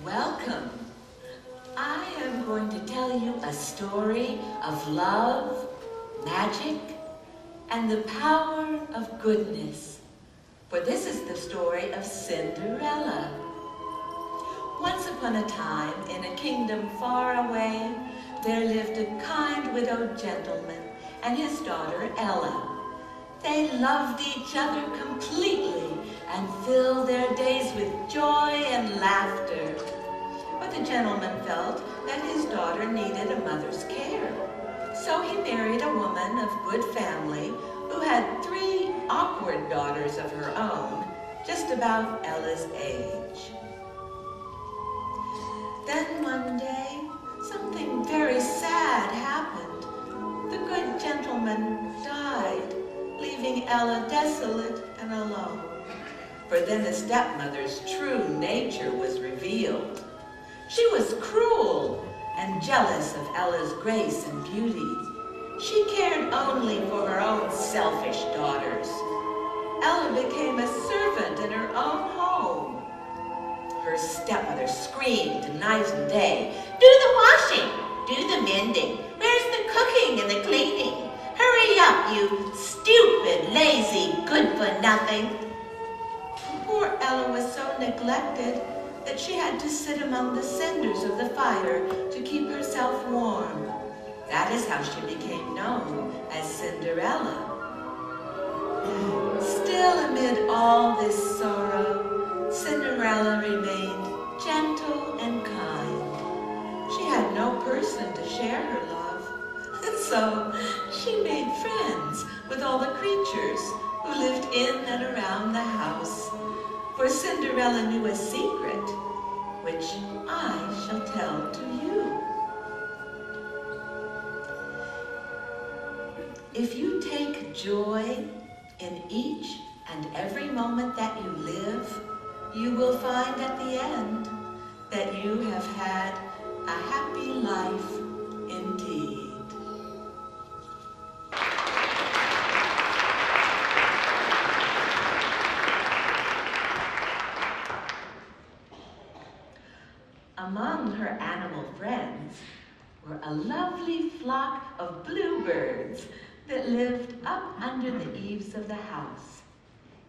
Welcome. I am going to tell you a story of love, magic, and the power of goodness. For this is the story of Cinderella. Once upon a time, in a kingdom far away, there lived a kind widowed gentleman and his daughter Ella. They loved each other completely and filled their days with joy and laughter. But the gentleman felt that his daughter needed a mother's care. So he married a woman of good family who had 3 awkward daughters of her own, just about Ella's age. Then one day, something very sad happened. The good gentleman died, leaving Ella desolate and alone. For then the stepmother's true nature was revealed. She was cruel and jealous of Ella's grace and beauty. She cared only for her own selfish daughters. Ella became a servant in her own home. Her stepmother screamed night and day, "Do the washing, do the mending, where's the cooking and the cleaning? Hurry up, you stupid, lazy, good-for-nothing." Poor Ella was so neglected that she had to sit among the cinders of the fire to keep herself warm. That is how she became known as Cinderella. Still, amid all this sorrow, Cinderella remained gentle and kind. She had no person to share her love, and so she made friends with all the creatures who lived in and around the house. For Cinderella knew a secret, which I shall tell to you. If you take joy in each and every moment that you live, you will find at the end that you have had a happy life indeed. Among her animal friends were a lovely flock of bluebirds that lived up under the eaves of the house.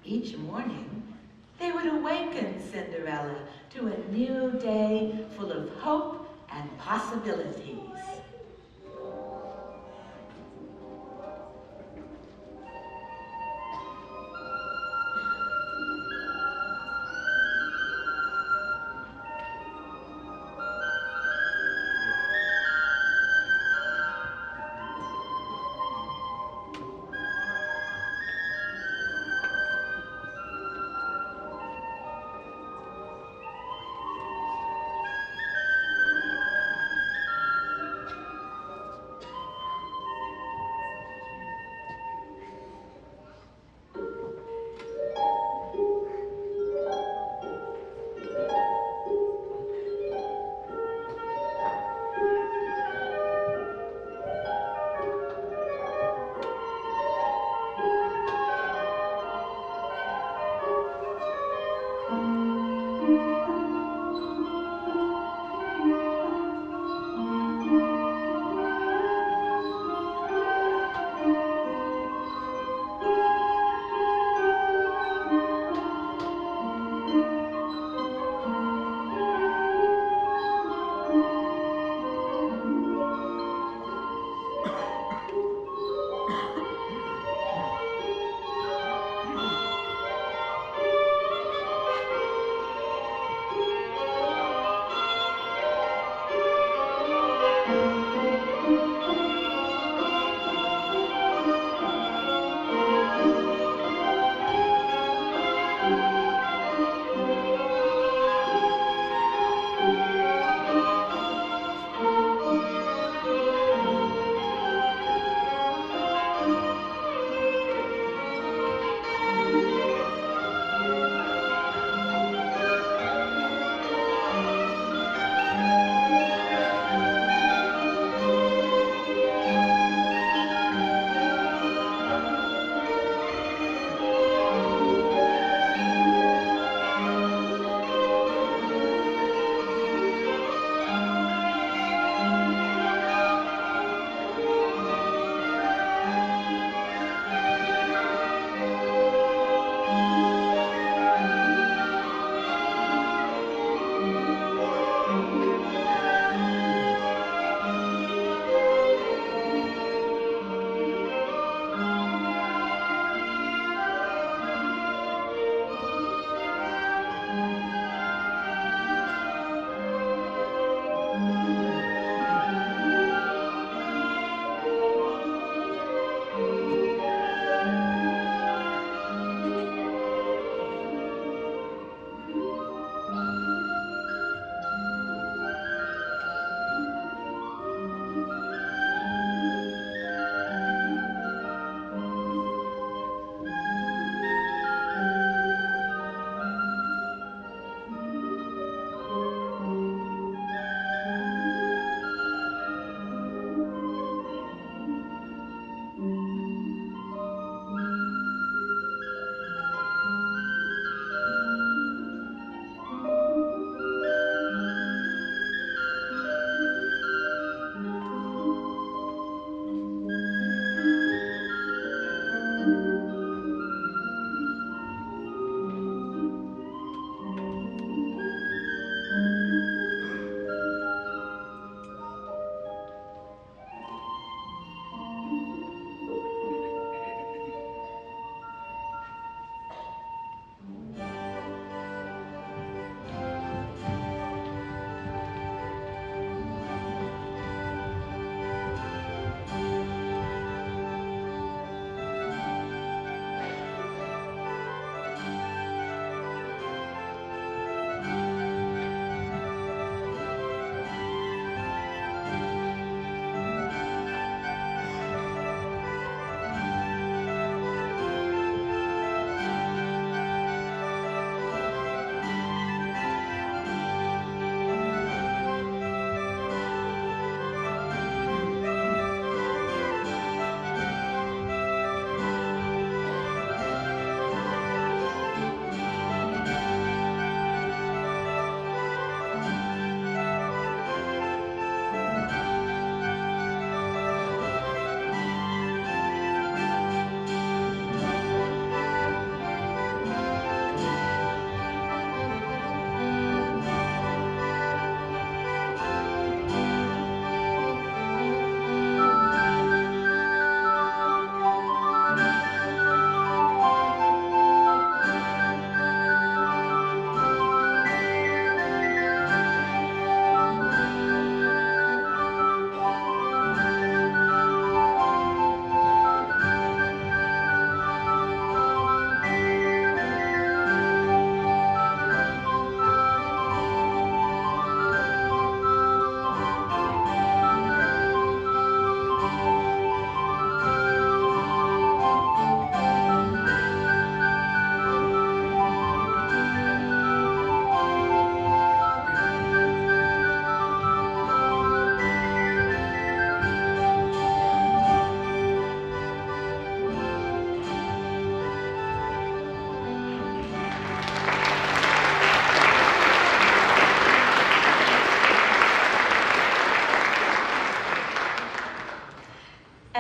Each morning, they would awaken Cinderella to a new day full of hope and possibilities.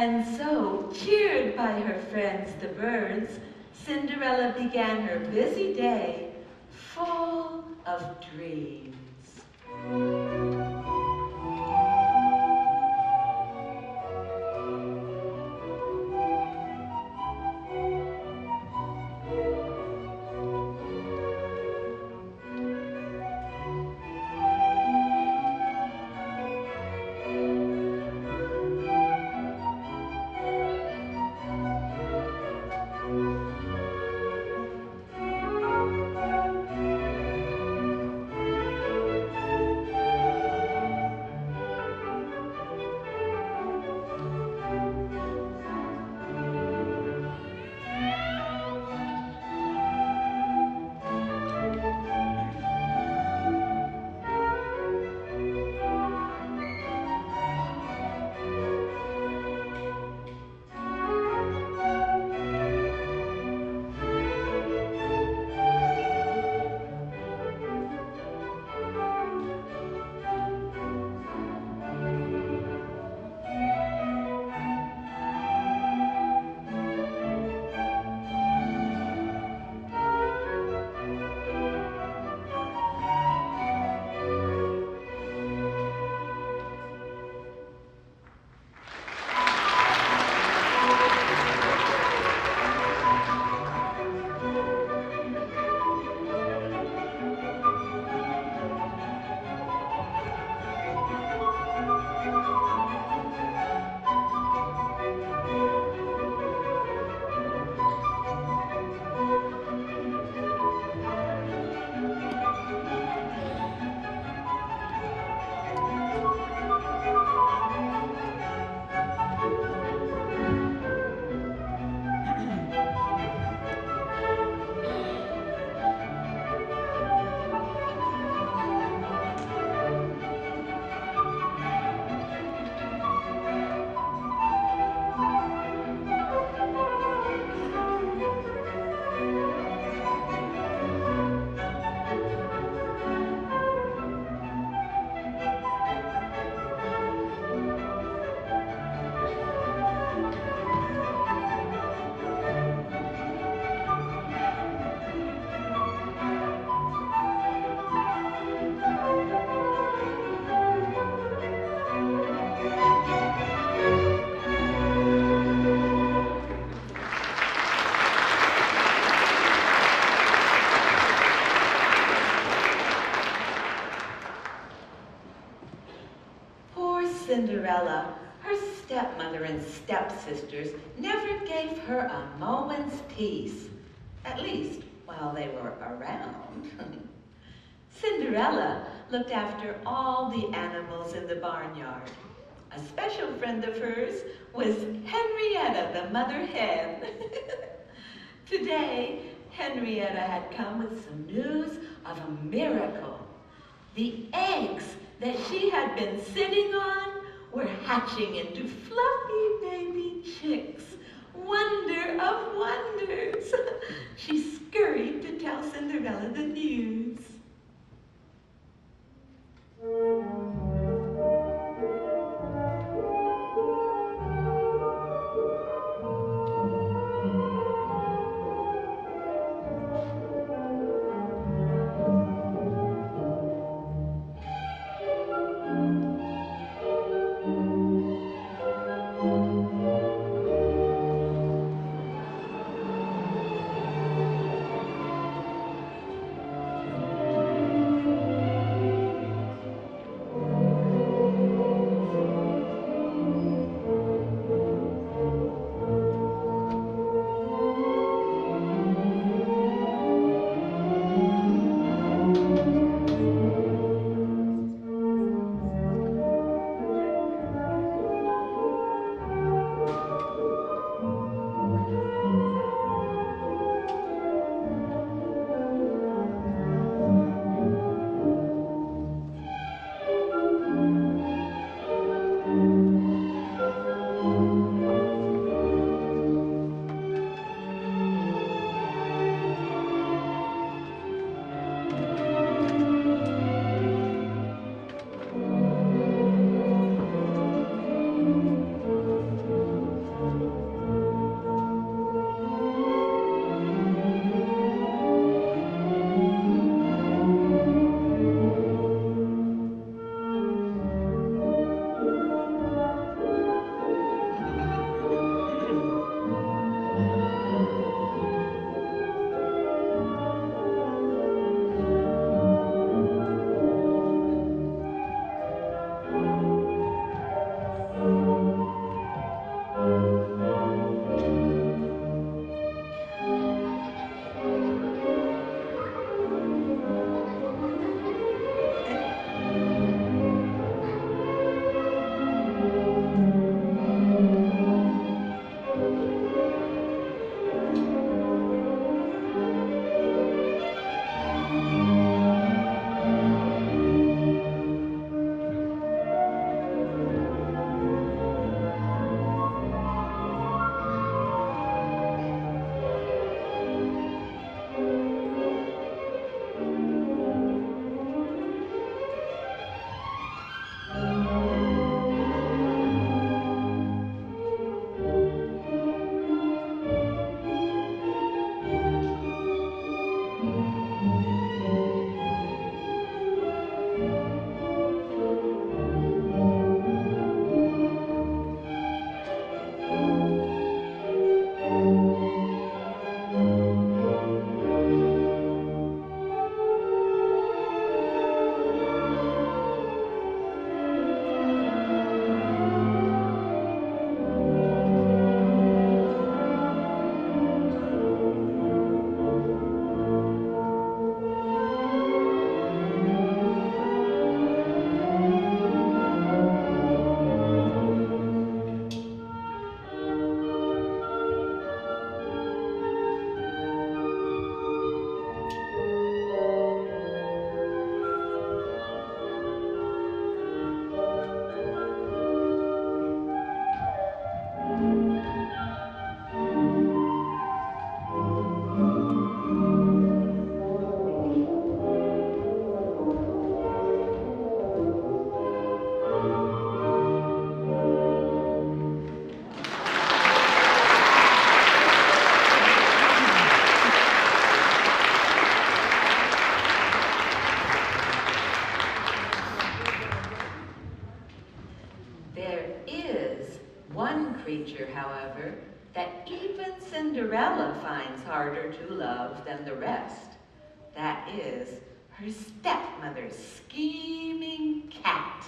And so, cheered by her friends the birds, Cinderella began her busy day full of dreams. Cinderella, her stepmother and stepsisters never gave her a moment's peace, at least while they were around. Cinderella looked after all the animals in the barnyard. A special friend of hers was Henrietta, the mother hen. Today, Henrietta had come with some news of a miracle. The eggs that she had been sitting on were hatching into fluffy baby chicks. Wonder of wonders! She scurried to tell Cinderella the news. creature, however, that even Cinderella finds harder to love than the rest. That is her stepmother's scheming cat.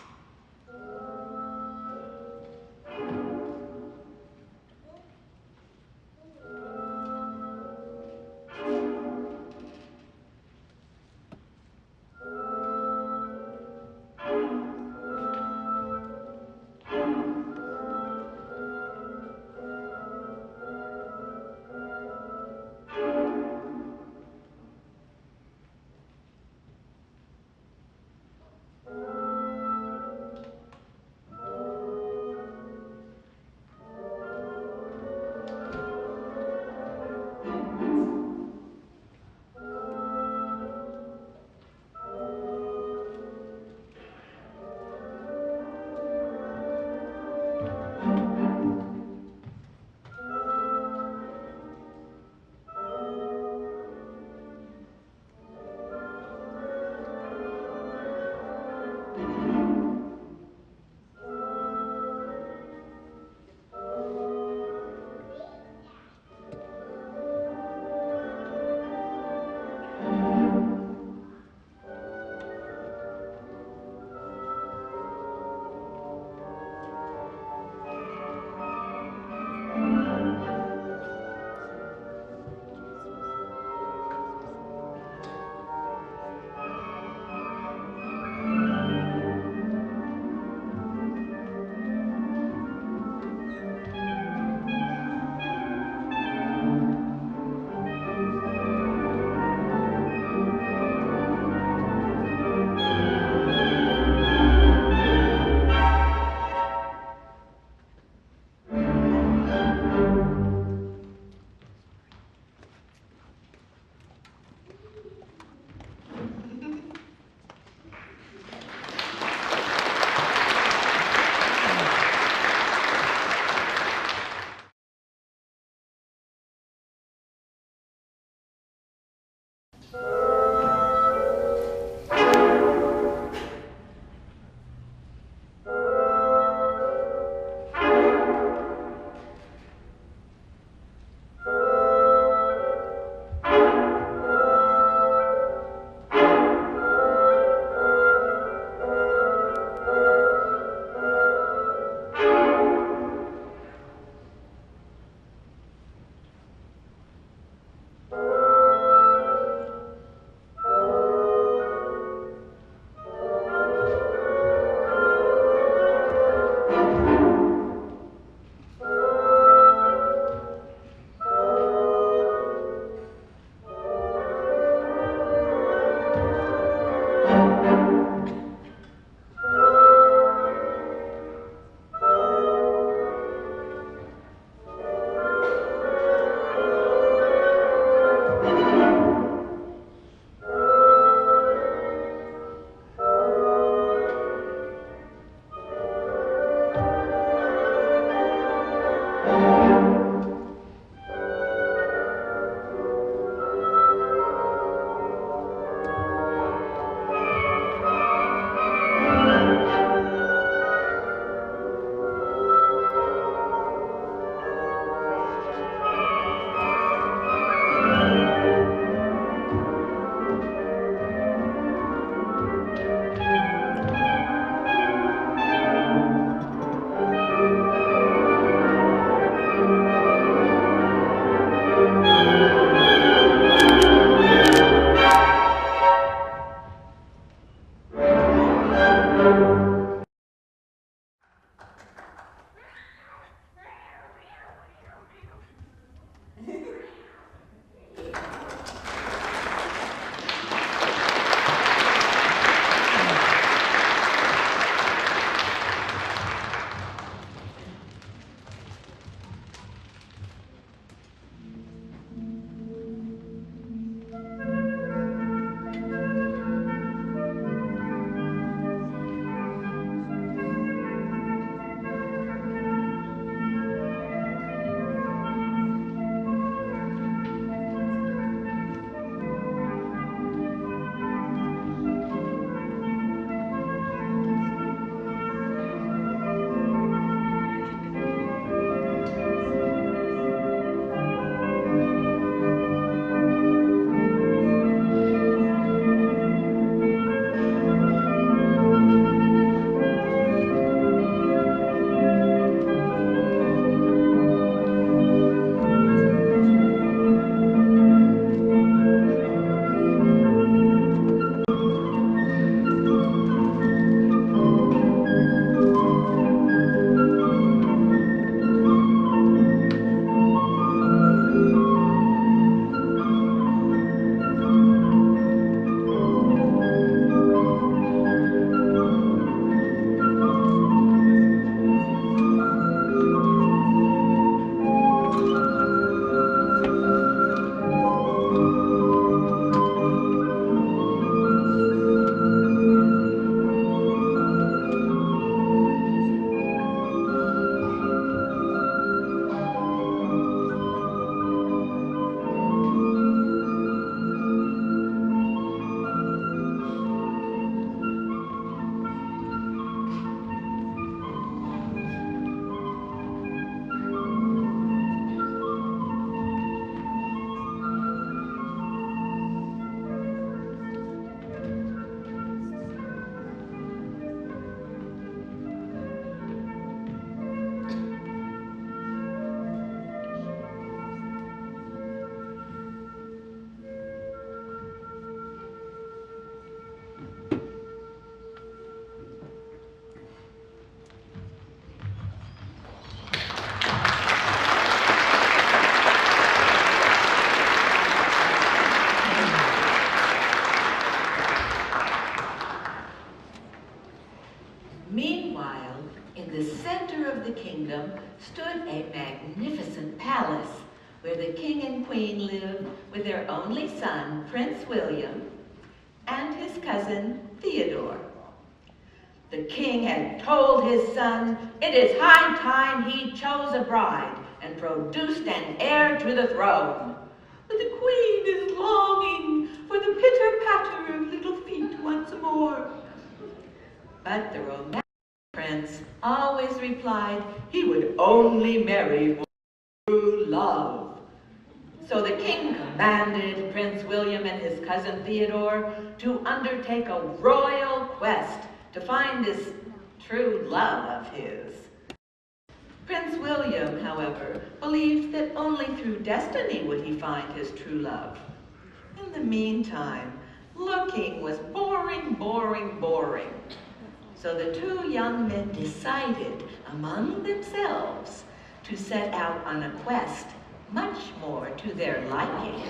In the center of the kingdom stood a magnificent palace where the king and queen lived with their only son, Prince William, and his cousin, Theodore. The king had told his son, "It is high time he chose a bride and produced an heir to the throne. But the queen is longing for the pitter-patter of little feet once more." But the romantic prince always replied he would only marry for true love. So the king commanded Prince William and his cousin Theodore to undertake a royal quest to find this true love of his. Prince William, however, believed that only through destiny would he find his true love. In the meantime, looking was boring, boring, boring. So the two young men decided among themselves to set out on a quest much more to their liking.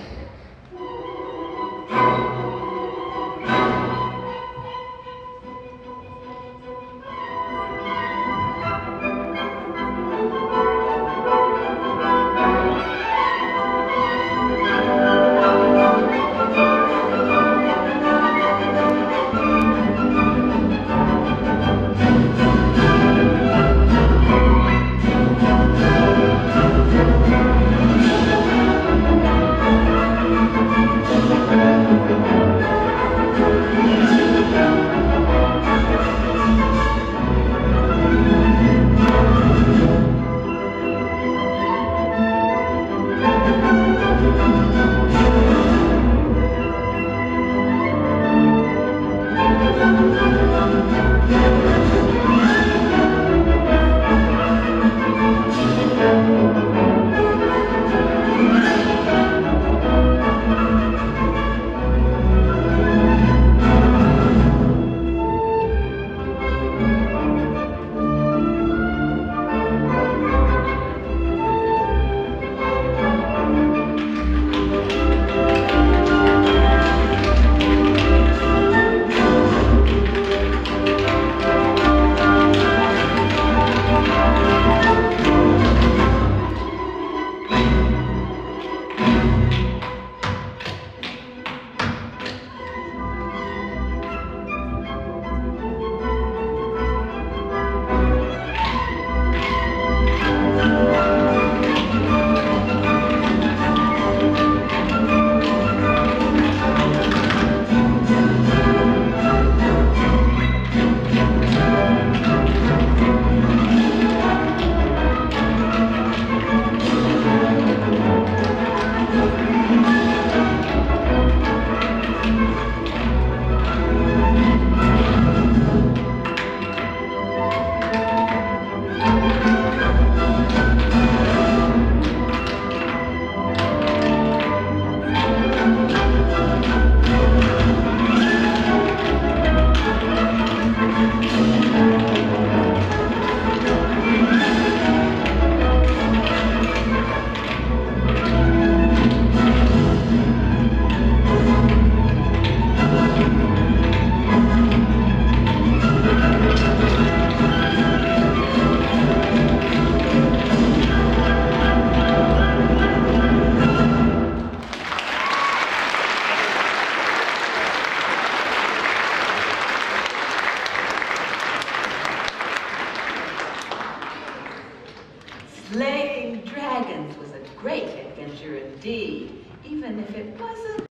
Slaying dragons was a great adventure indeed, even if it wasn't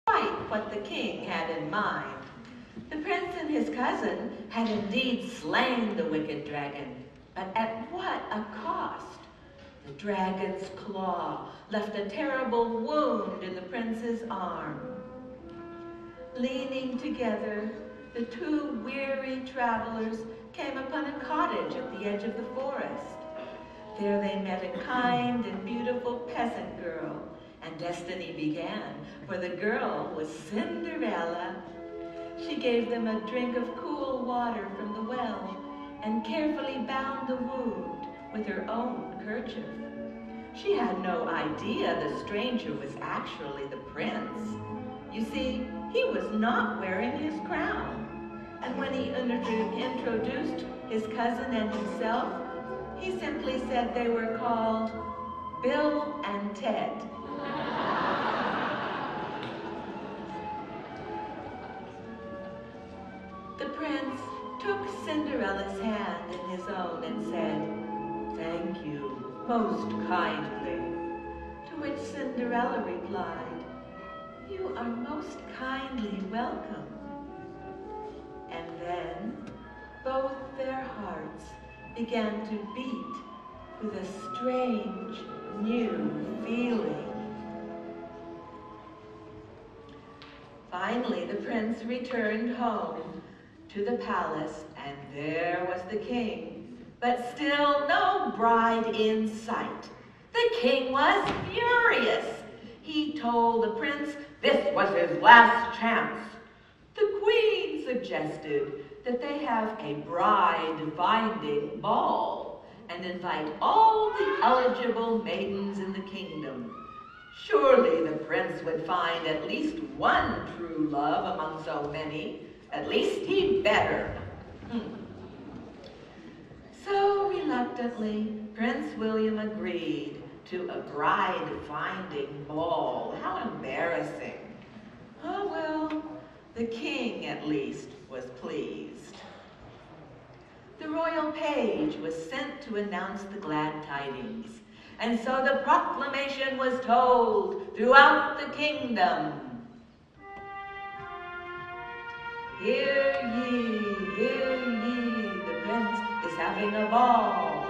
quite what the king had in mind. The prince and his cousin had indeed slain the wicked dragon, but at what a cost! The dragon's claw left a terrible wound in the prince's arm. Leaning together, the two weary travelers came upon a cottage at the edge of the forest. There they met a kind and beautiful peasant girl, and destiny began, for the girl was Cinderella. She gave them a drink of cool water from the well and carefully bound the wound with her own kerchief. She had no idea the stranger was actually the prince. You see, he was not wearing his crown, and when he introduced his cousin and himself, he simply said they were called Bill and Ted. The prince took Cinderella's hand in his own and said, "Thank you, most kindly." To which Cinderella replied, "You are most kindly welcome." And then both their hearts began to beat with a strange, new feeling. Finally, the prince returned home to the palace, and there was the king, but still no bride in sight. The king was furious. He told the prince this was his last chance. The queen suggested that they have a bride-finding ball and invite all the eligible maidens in the kingdom. Surely the prince would find at least one true love among so many. At least he'd better. So reluctantly, Prince William agreed to a bride-finding ball. How embarrassing. Oh well, the king at least was pleased. The royal page was sent to announce the glad tidings, and so the proclamation was told throughout the kingdom. Hear ye, the prince is having a ball.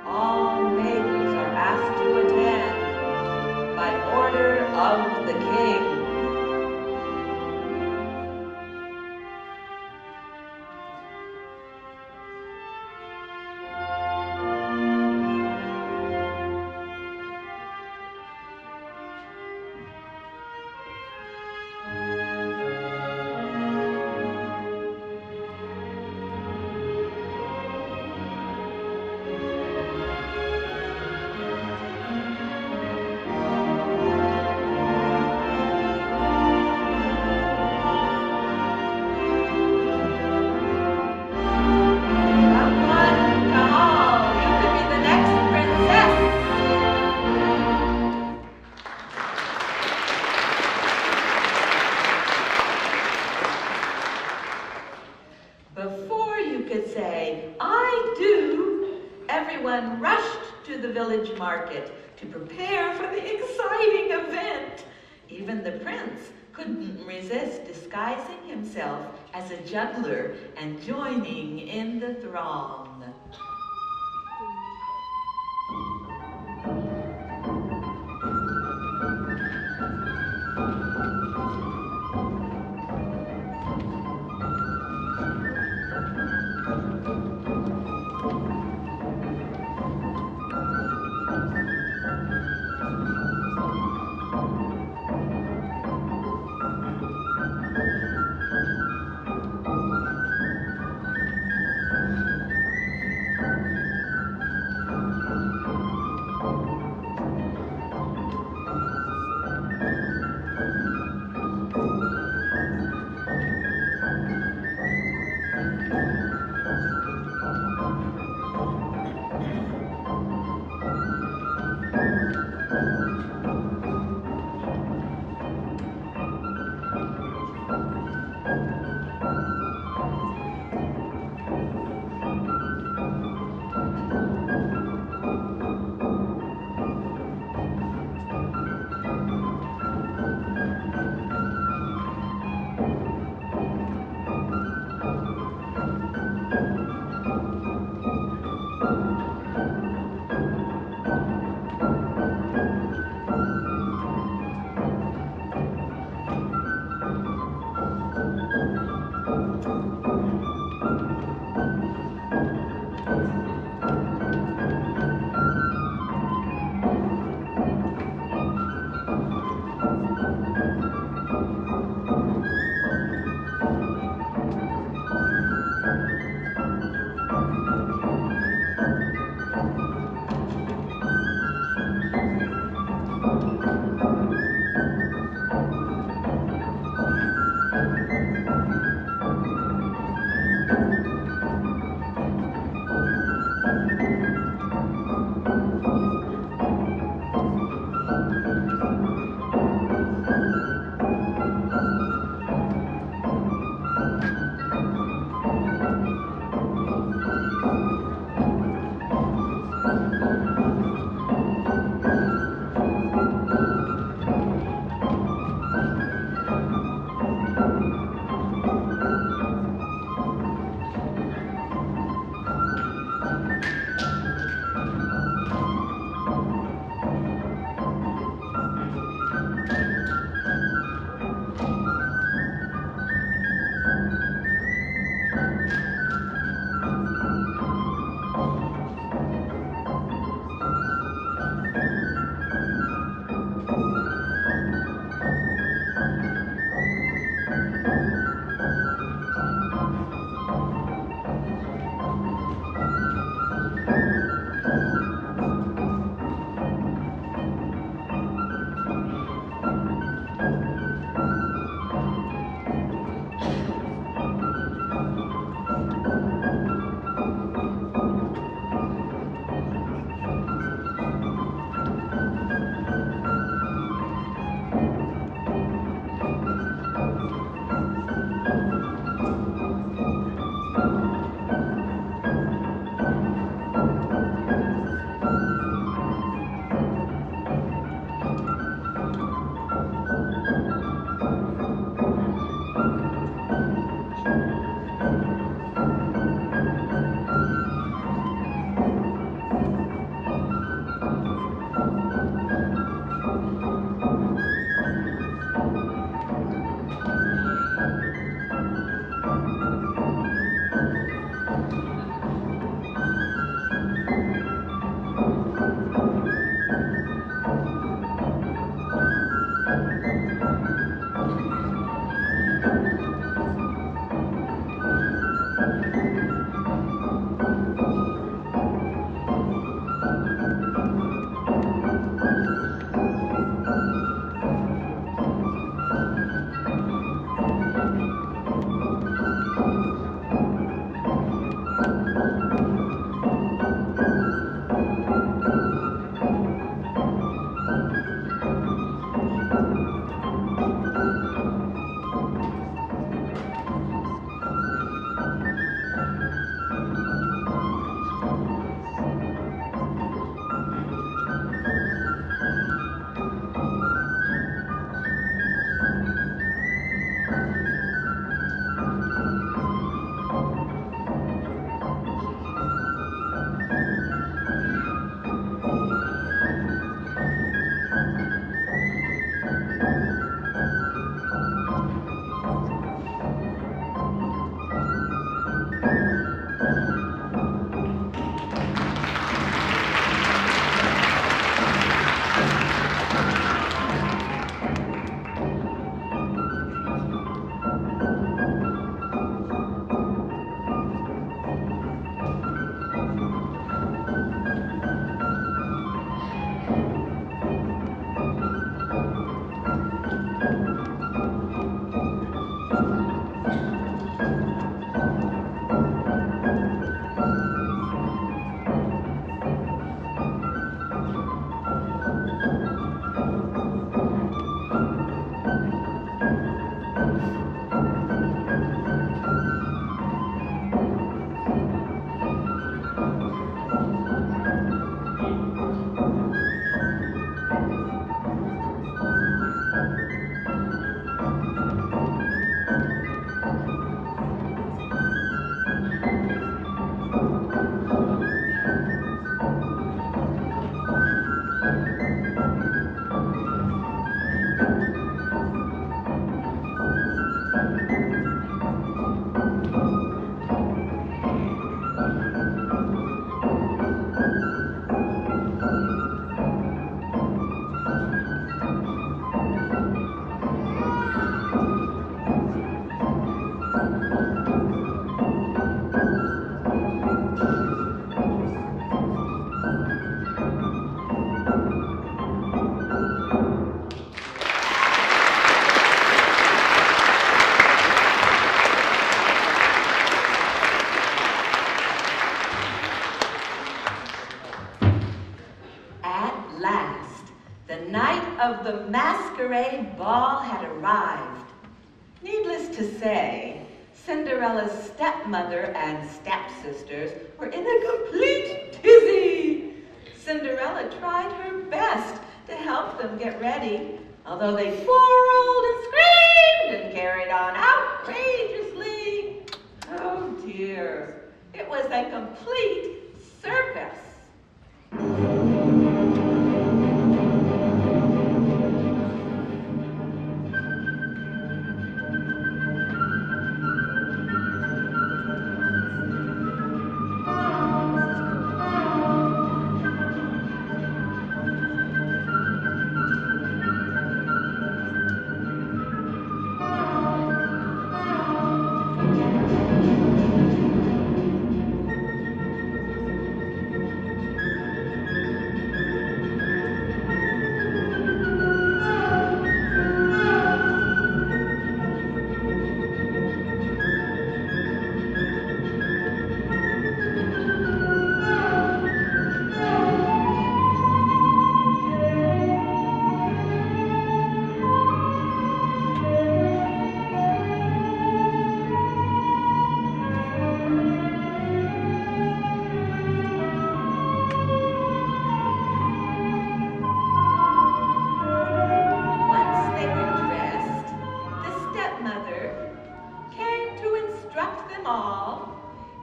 All maidens are asked to attend by order of the king. Before you could say, "I do," everyone rushed to the village market to prepare for the exciting event. Even the prince couldn't resist disguising himself as a juggler and joining in the throng. of the masquerade ball had arrived. Needless to say, Cinderella's stepmother and stepsisters were in a complete tizzy. Cinderella tried her best to help them get ready, although they quarreled and screamed and carried on outrageously. Oh dear, it was a complete circus.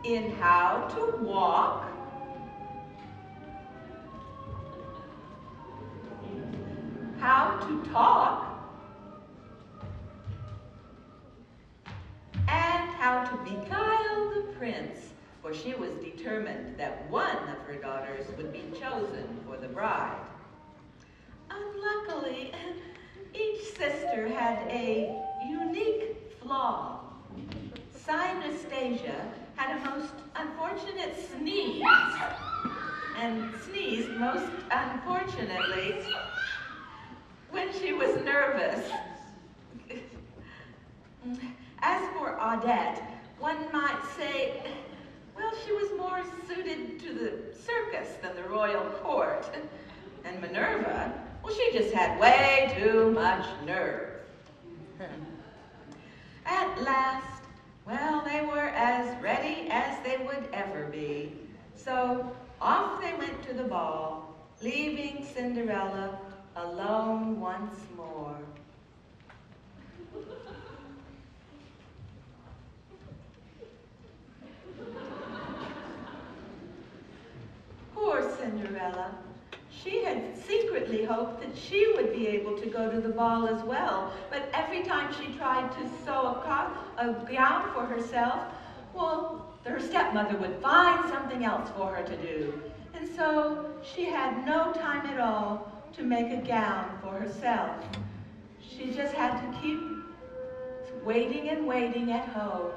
In how to walk, how to talk, and how to beguile the prince, for she was determined that one of her daughters would be chosen for the bride. Unluckily, each sister had a unique flaw. Synastasia had a most unfortunate sneeze, and sneezed most unfortunately when she was nervous. As for Odette, one might say, well, she was more suited to the circus than the royal court. And Minerva, well, she just had way too much nerve. At last, well, they were as ready as they would ever be. So off they went to the ball, leaving Cinderella alone once more. Poor Cinderella. She had secretly hoped that she would be able to go to the ball as well, but every time she tried to sew a gown for herself, well, her stepmother would find something else for her to do. And so she had no time at all to make a gown for herself. She just had to keep waiting and waiting at home.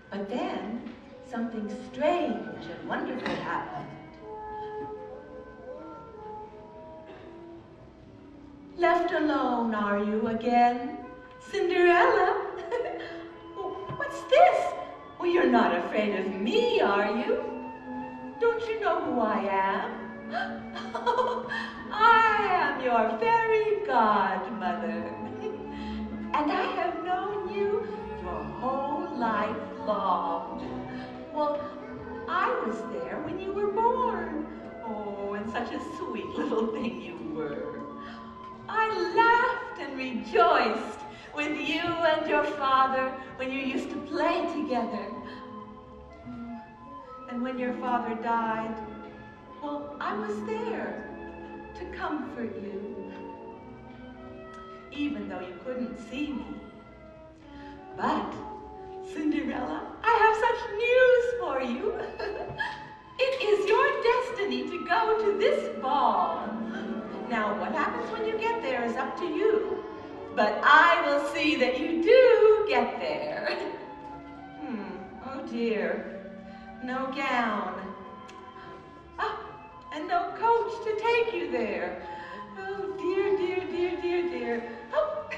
But then something strange and wonderful happened. Left alone, are you again? Cinderella? What's this? Well, you're not afraid of me, are you? Don't you know who I am? I am your fairy godmother. And I have known you your whole life long. Well, I was there when you were born. Oh, and such a sweet little thing you were. I laughed and rejoiced with you and your father when you used to play together. And when your father died, well, I was there to comfort you, even though you couldn't see me. But, Cinderella, I have such news for you. It is your destiny to go to this ball. Now, what happens when you get there is up to you. But I will see that you do get there. Oh dear. No gown. Ah, and no coach to take you there. Oh dear, dear, dear, dear, dear. Oh,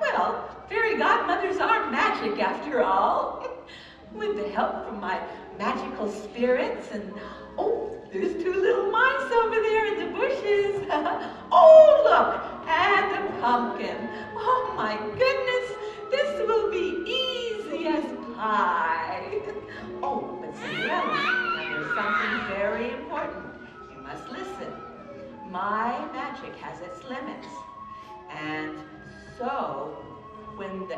well, fairy godmothers are magic after all. With the help from my magical spirits and, oh, there's two little mice over there in the bushes. Oh, look, and the pumpkin. Oh, my goodness, this will be easy as pie. Oh, but Cinderella, now there's something very important. You must listen. My magic has its limits. And so,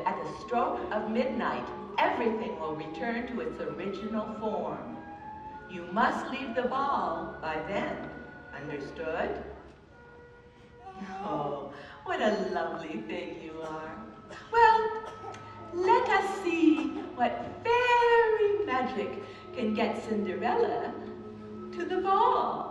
at the stroke of midnight, everything will return to its original form. You must leave the ball by then. Understood? Oh, what a lovely thing you are. Well, let us see what fairy magic can get Cinderella to the ball.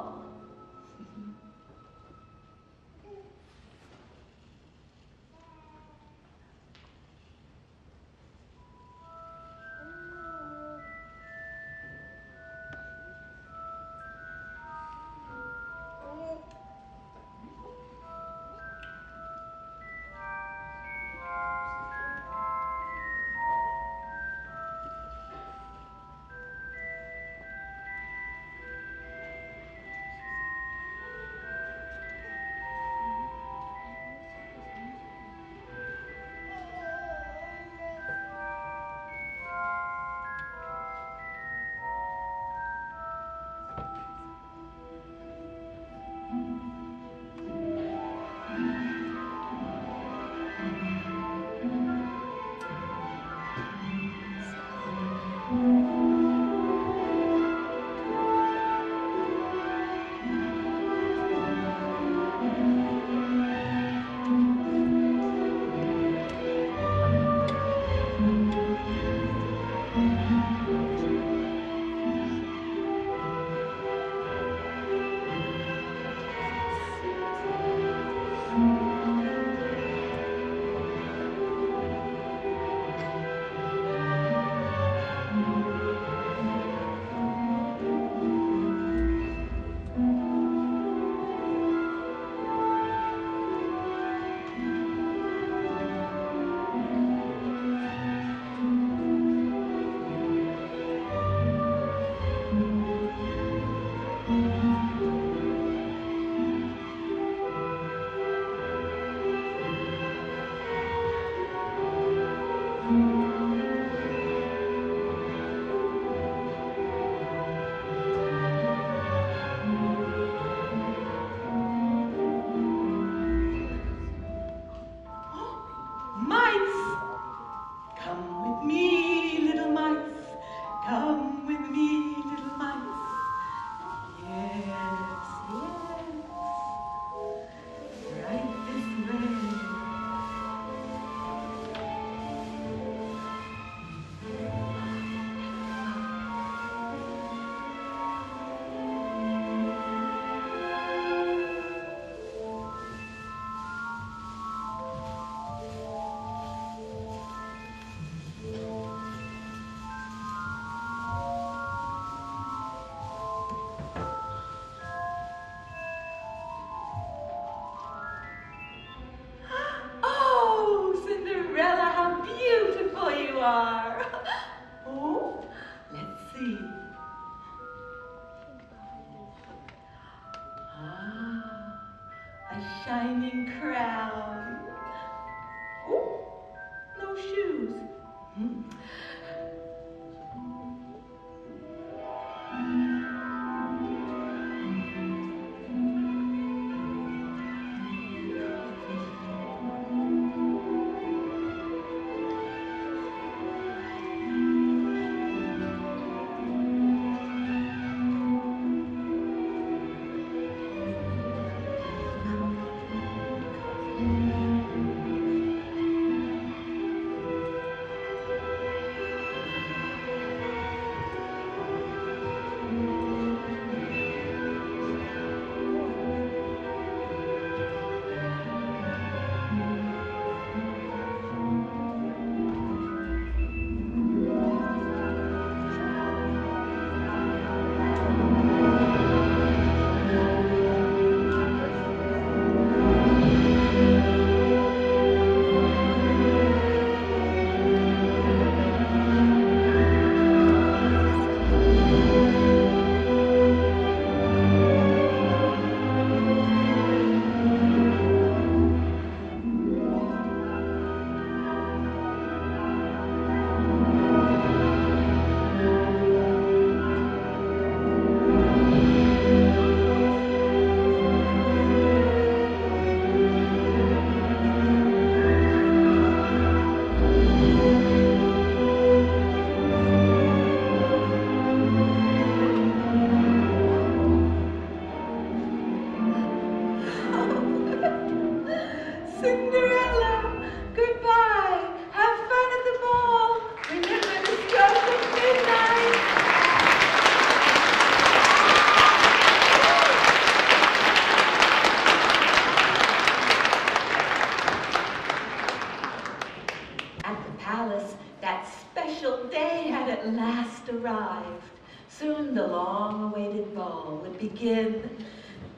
arrived. Soon the long-awaited ball would begin.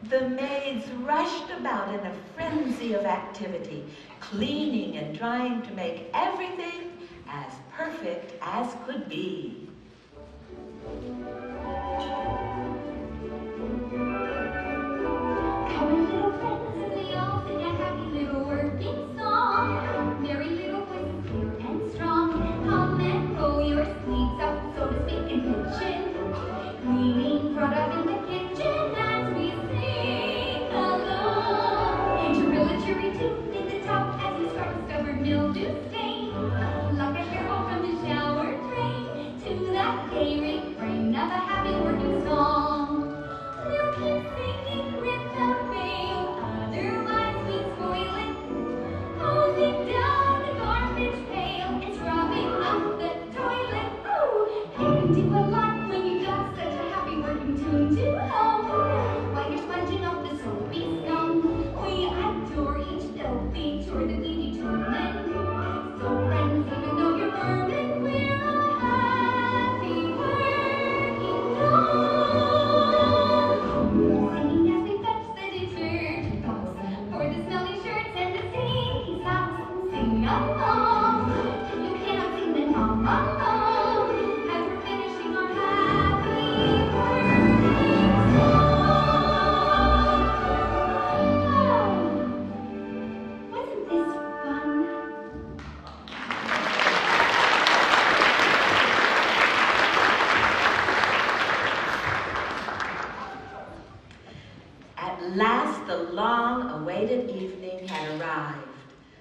The maids rushed about in a frenzy of activity, cleaning and trying to make everything as perfect as could be. Come on, little friends, we all sing a happy little working song. Merry little voices, clear and strong. Come and roll your sleeves up, so to speak, in pitching. Cleaning product in the kitchen as we sing along. Gorilla cherry too in the top as we start a stubborn mildew stain. Like a hairball from the shower drain to that gay refrain of a happy working song. We'll keep singing without fail, otherwise we spoil it. Hosing down the garbage pail and scrubbing up the toilet. Ooh, you can do a lot when you got such a happy working tune to hum. While you're sponging off the soapy scum, we adore each filthy chore that we determine. So friends, even though you're vermin, we're a happy working dog. Singing as we fetch the detergent box for the smelly shirts and the stinky socks. Sing along. You cannot sing the song alone as we're finishing our happy working song. Oh, wasn't this fun? At last, the long-awaited evening had arrived.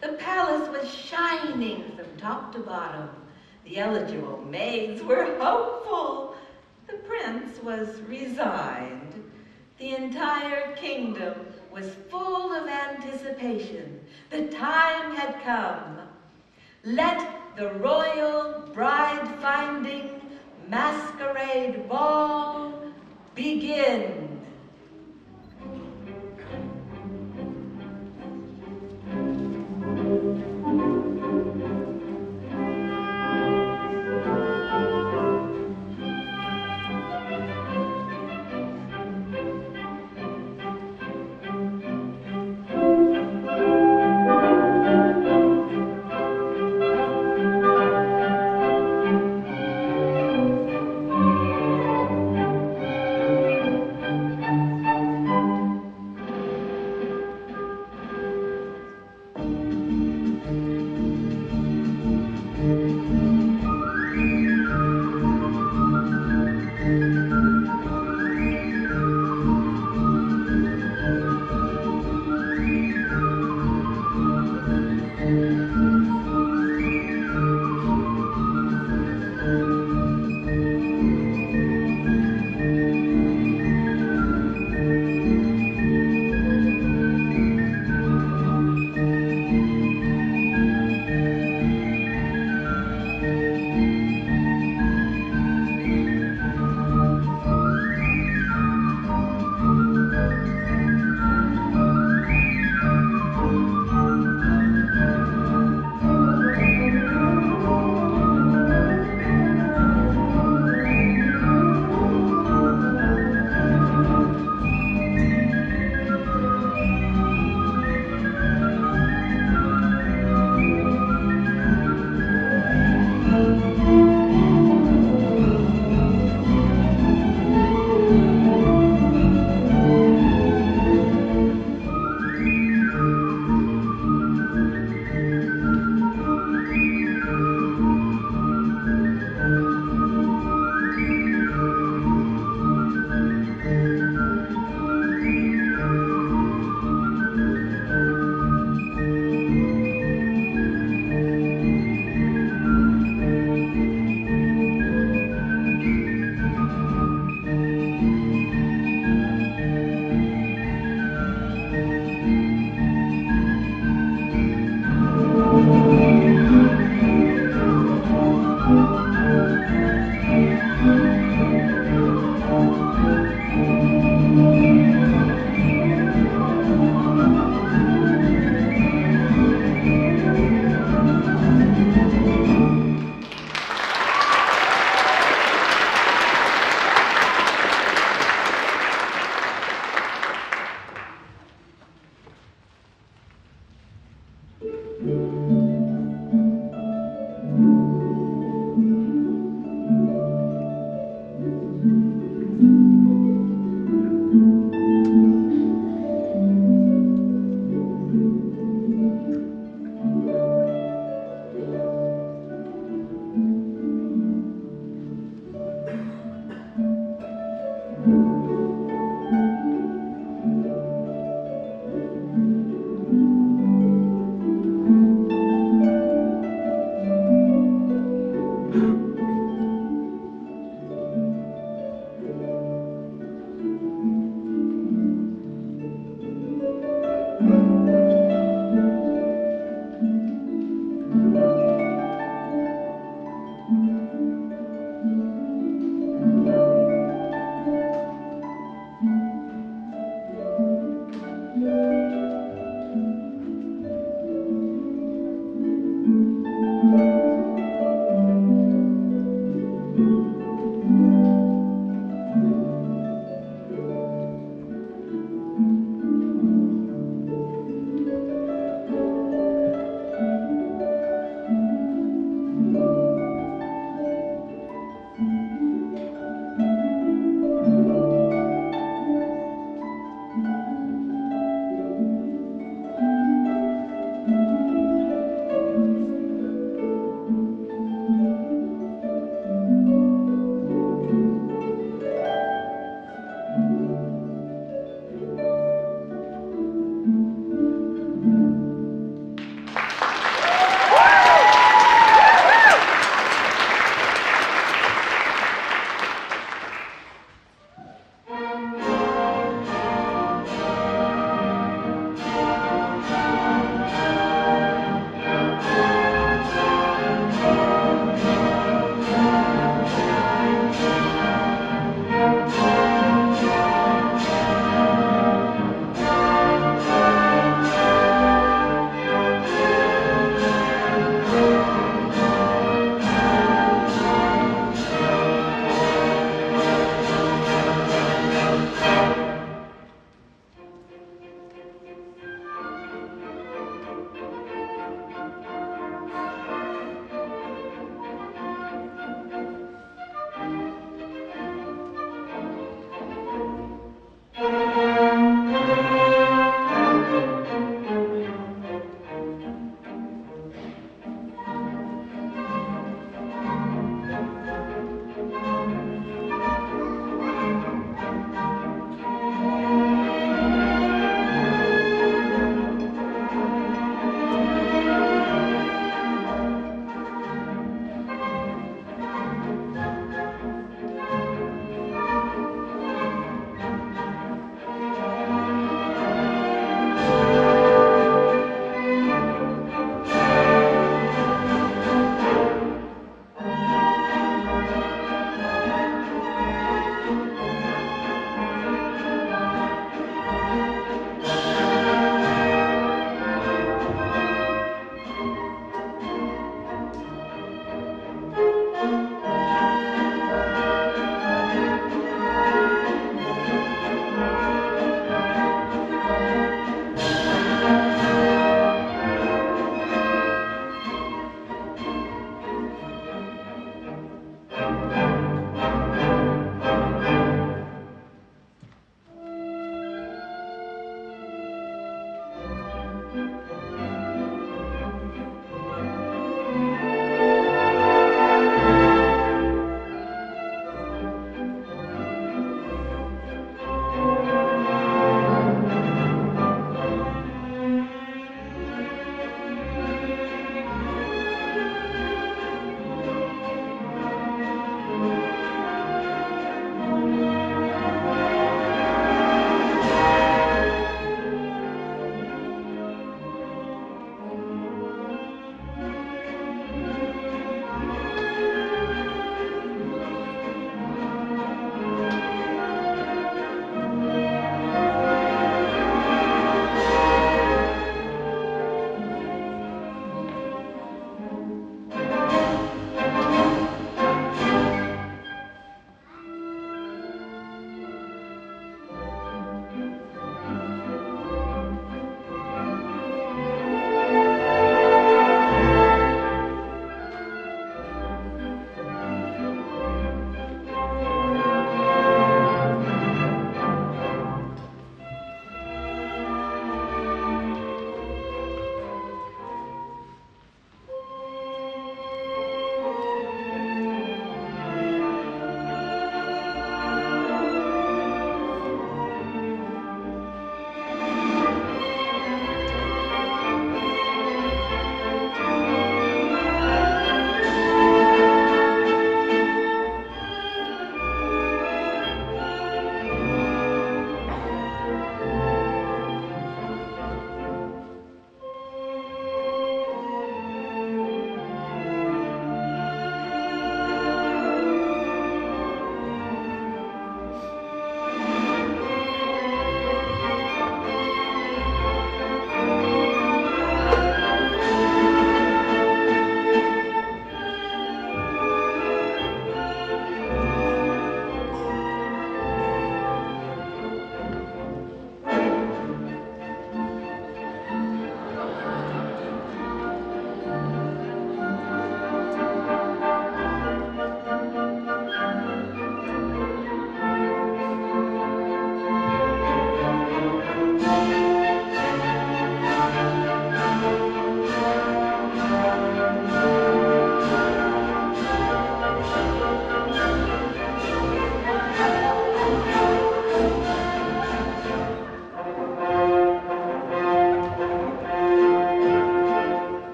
The palace was shining from top to bottom. The eligible maids were hopeful. The prince was resigned. The entire kingdom was full of anticipation. The time had come. Let the royal bride-finding masquerade ball begin.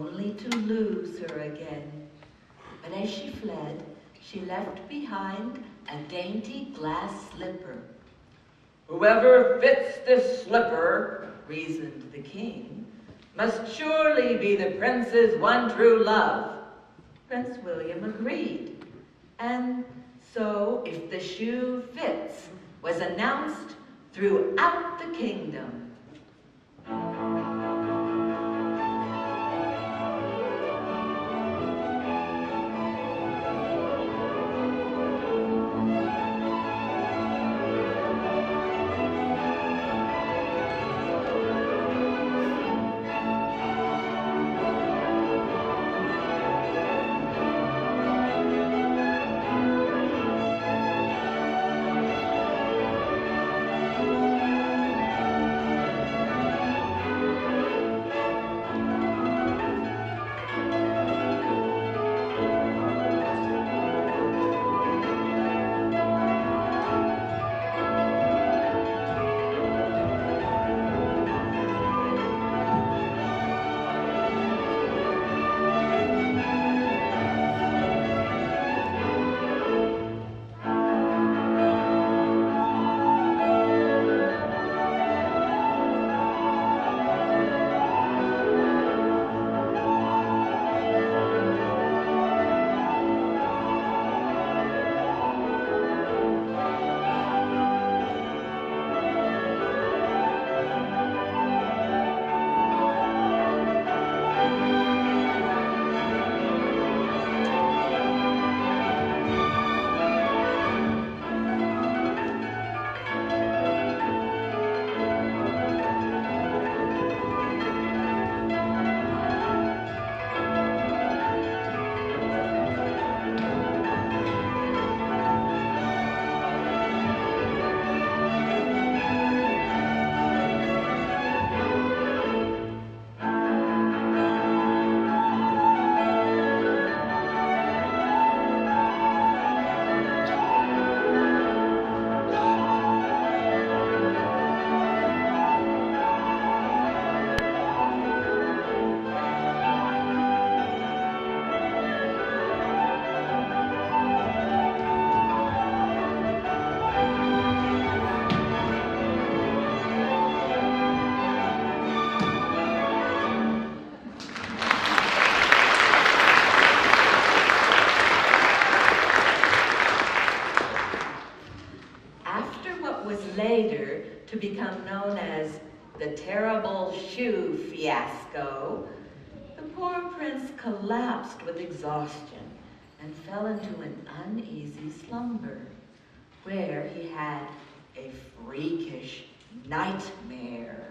only to lose her again. But as she fled, she left behind a dainty glass slipper. Whoever fits this slipper, Reasoned the king. must surely be the prince's one true love. Prince William agreed. And so, if the shoe fits, was announced throughout the kingdom. Later to become known as the terrible shoe fiasco, the poor prince collapsed with exhaustion and fell into an uneasy slumber, where he had a freakish nightmare.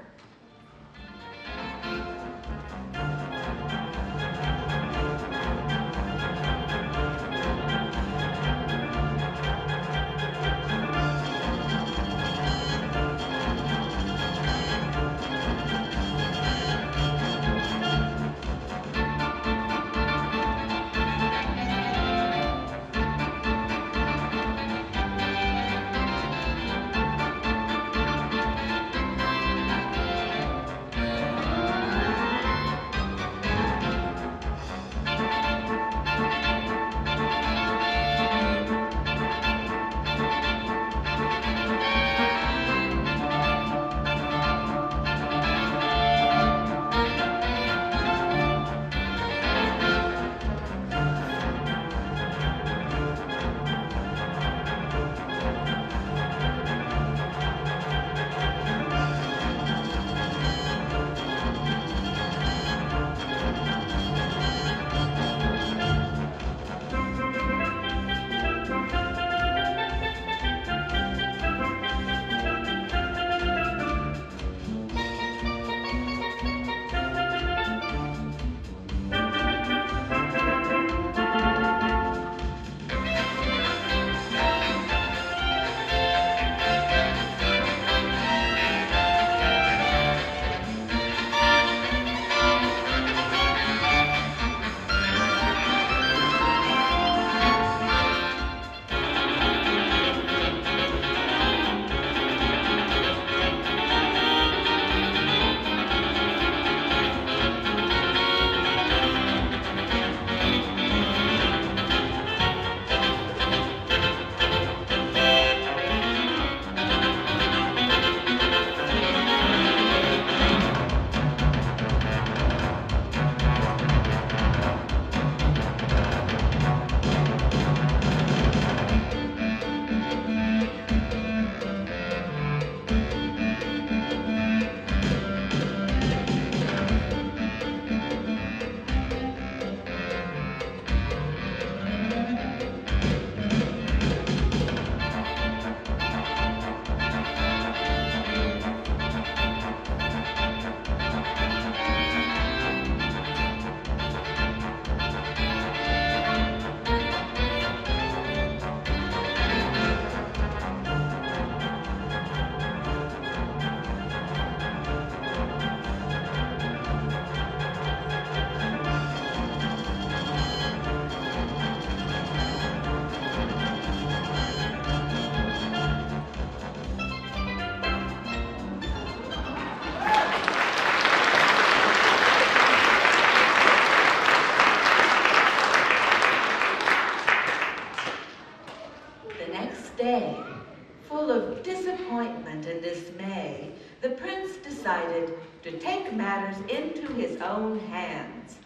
matters into his own hands.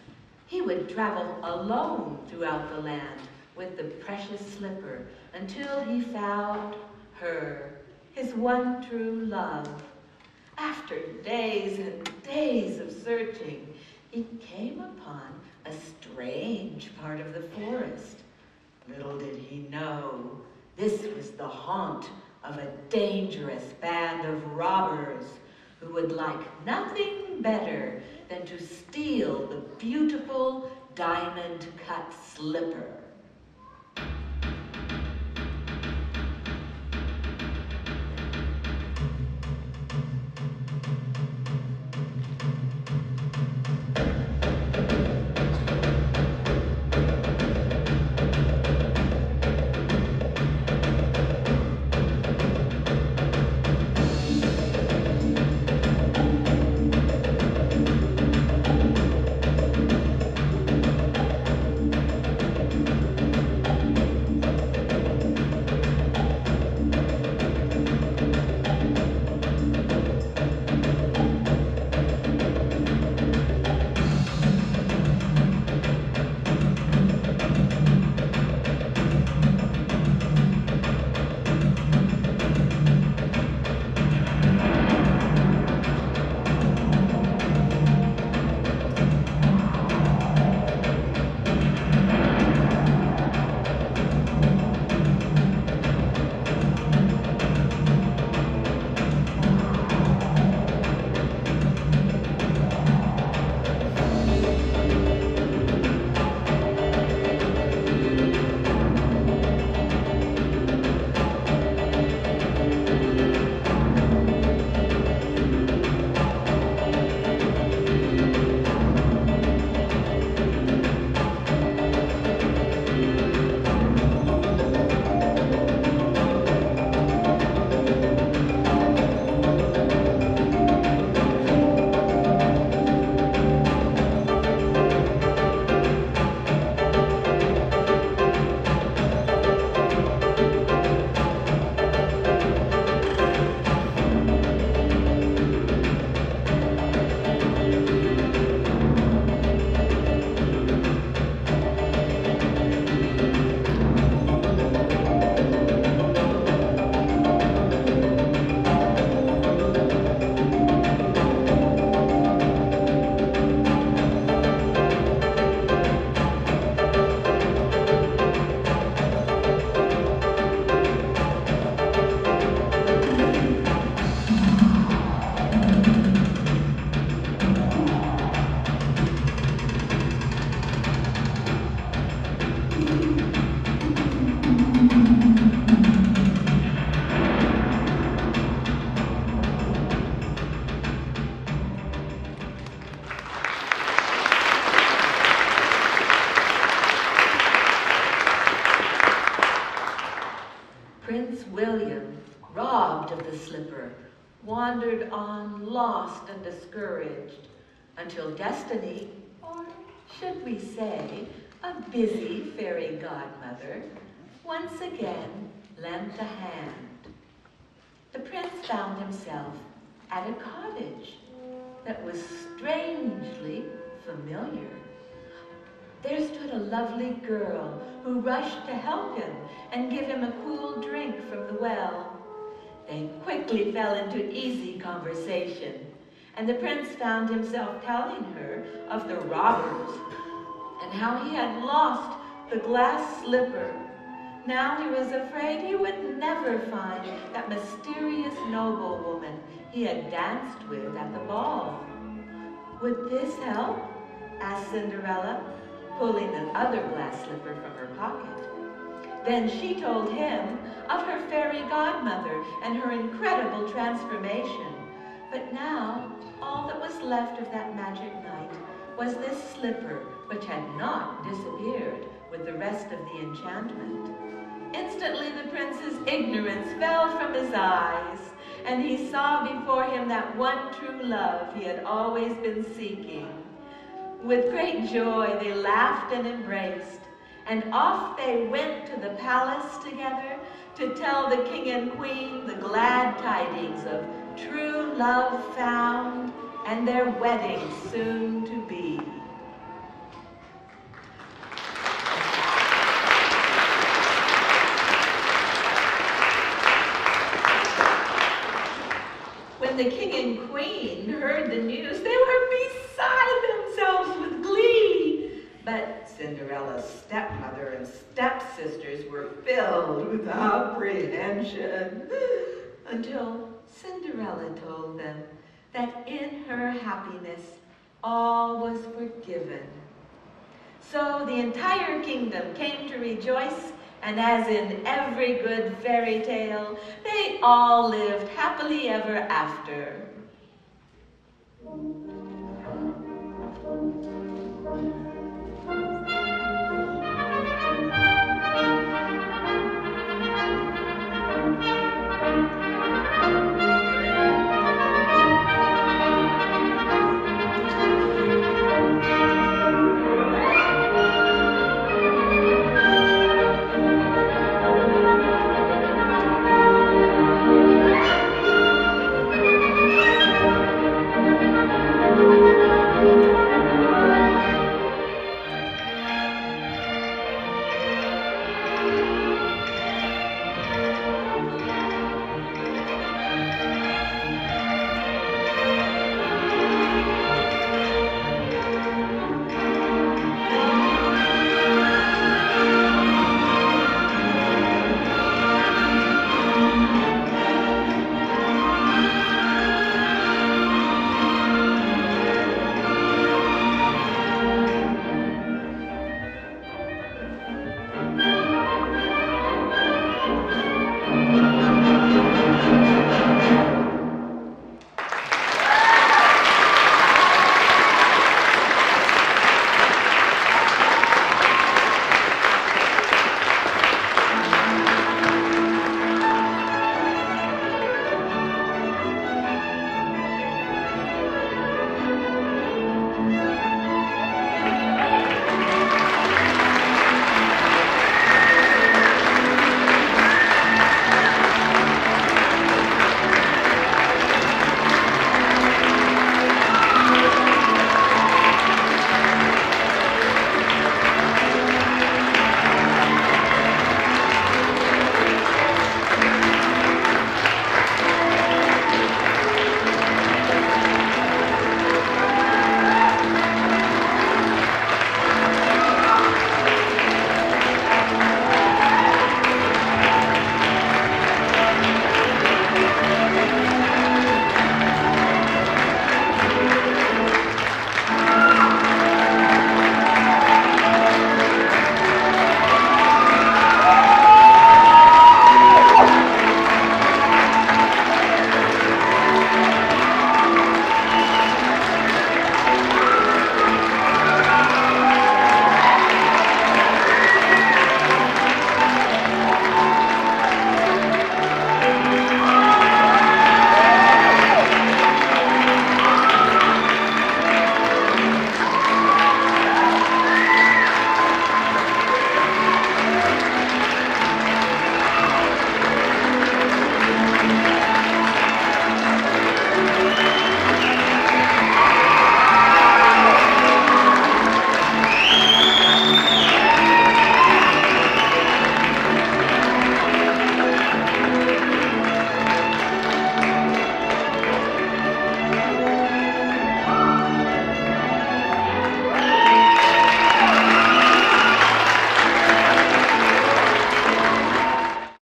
He would travel alone throughout the land with the precious slipper until he found her, his one true love. After days and days of searching, he came upon a strange part of the forest. Little did he know, this was the haunt of a dangerous band of robbers who would like nothing better than to steal the beautiful diamond-cut slipper. Prince William, robbed of the slipper, wandered on lost and discouraged until destiny, or should we say, a busy fairy godmother, once again lent a hand. The prince found himself at a cottage that was strangely familiar. There stood a lovely girl who rushed to help him and give him a cool drink from the well. They quickly fell into easy conversation, and the prince found himself telling her of the robbers and how he had lost the glass slipper. Now he was afraid he would never find that mysterious noblewoman he had danced with at the ball. Would this help? Asked Cinderella, pulling the other glass slipper from her pocket. Then she told him of her fairy godmother and her incredible transformation. But now, all that was left of that magic night was this slipper, which had not disappeared with the rest of the enchantment. Instantly the prince's ignorance fell from his eyes, and he saw before him that one true love he had always been seeking. With great joy they laughed and embraced, and off they went to the palace together to tell the king and queen the glad tidings of true love found and their wedding soon to be. When the king and queen heard the news, they were beside themselves with glee. But Cinderella's stepmother and stepsisters were filled with apprehension until Cinderella told them that in her happiness all was forgiven. So the entire kingdom came to rejoice, and as in every good fairy tale, they all lived happily ever after.